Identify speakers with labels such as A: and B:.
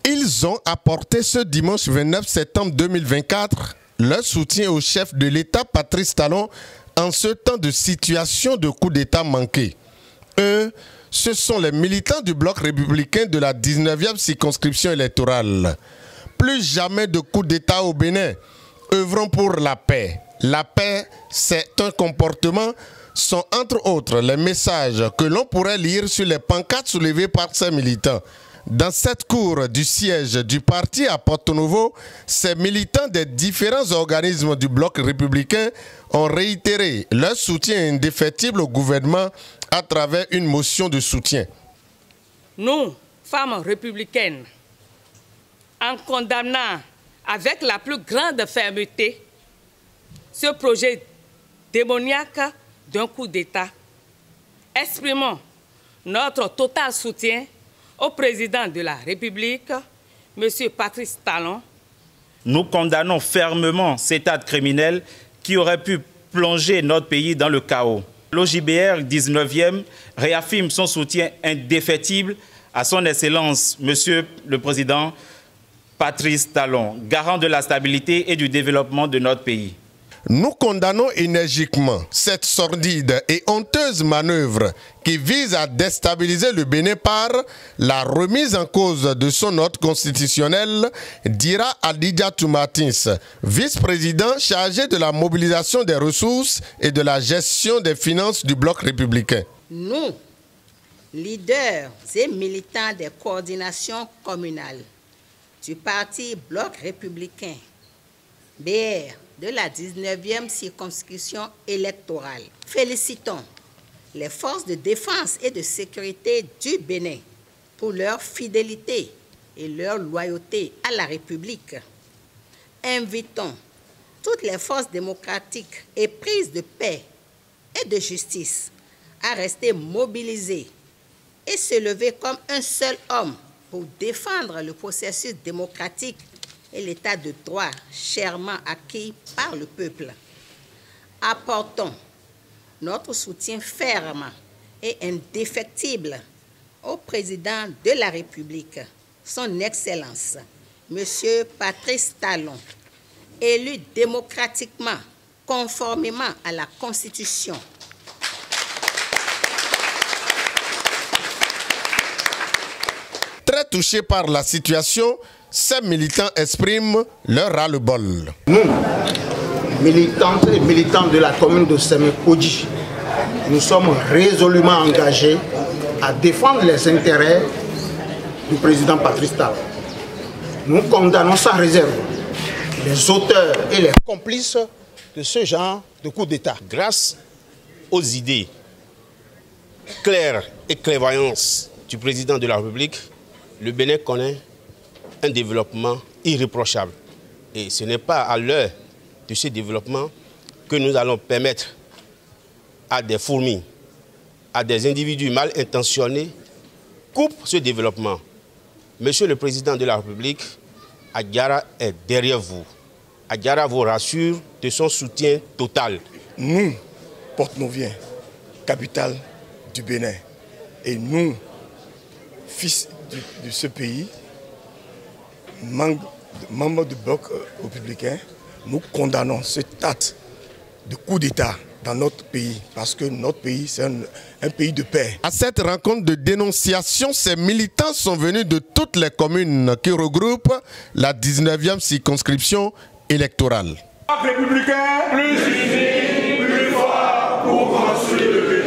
A: Ils ont apporté ce dimanche 29 septembre 2024 leur soutien au chef de l'État Patrice Talon en ce temps de situation de coup d'État manqué. Eux, ce sont les militants du bloc républicain de la 19e circonscription électorale. Plus jamais de coup d'État au Bénin. Œuvrons pour la paix. La paix, c'est un comportement, sont entre autres les messages que l'on pourrait lire sur les pancartes soulevées par ces militants. Dans cette cour du siège du parti à Porto Novo, ces militants des différents organismes du bloc républicain ont réitéré leur soutien indéfectible au gouvernement à travers une motion de soutien.
B: Nous, femmes républicaines, en condamnant avec la plus grande fermeté ce projet démoniaque d'un coup d'État, exprimons notre total soutien au président de la République, M. Patrice Talon.
C: Nous condamnons fermement cet acte criminel qui aurait pu plonger notre pays dans le chaos. L'OJBR 19e réaffirme son soutien indéfectible à son Excellence, M. le Président Patrice Talon, garant de la stabilité et du développement de notre pays.
A: Nous condamnons énergiquement cette sordide et honteuse manœuvre qui vise à déstabiliser le Bénin par la remise en cause de son ordre constitutionnel, dira Adidjatou Martins, vice-président chargé de la mobilisation des ressources et de la gestion des finances du bloc républicain.
D: Nous, leaders et militants des coordinations communales du parti bloc républicain, BR, de la 19e circonscription électorale. Félicitons les forces de défense et de sécurité du Bénin pour leur fidélité et leur loyauté à la République. Invitons toutes les forces démocratiques et prises de paix et de justice à rester mobilisées et se lever comme un seul homme pour défendre le processus démocratique et l'état de droit chèrement acquis par le peuple. Apportons notre soutien ferme et indéfectible au président de la République, son Excellence, M. Patrice Talon, élu démocratiquement, conformément à la Constitution.
A: Très touchés par la situation, ces militants expriment leur ras-le-bol.
E: Nous, militantes et militants de la commune de Sémékodji, nous sommes résolument engagés à défendre les intérêts du président Patrice Talon. Nous condamnons sans réserve les auteurs et les complices de ce genre de coup d'État.
F: Grâce aux idées claires et clairvoyantes du président de la République, le Bénin connaît un développement irréprochable. Et ce n'est pas à l'heure de ce développement que nous allons permettre à des fourmis, à des individus mal intentionnés, couper ce développement. Monsieur le Président de la République, Adiara est derrière vous. Adiara vous rassure de son soutien total.
G: Nous, Porte-Noviens, capitale du Bénin, et nous, fils de ce pays, membres du bloc républicain, nous condamnons cet acte de coup d'État dans notre pays, parce que notre pays, c'est un pays de paix.
A: À cette rencontre de dénonciation, ces militants sont venus de toutes les communes qui regroupent la 19e circonscription électorale.
H: Républicain, plus unis, plus forts pour construire le Bénin.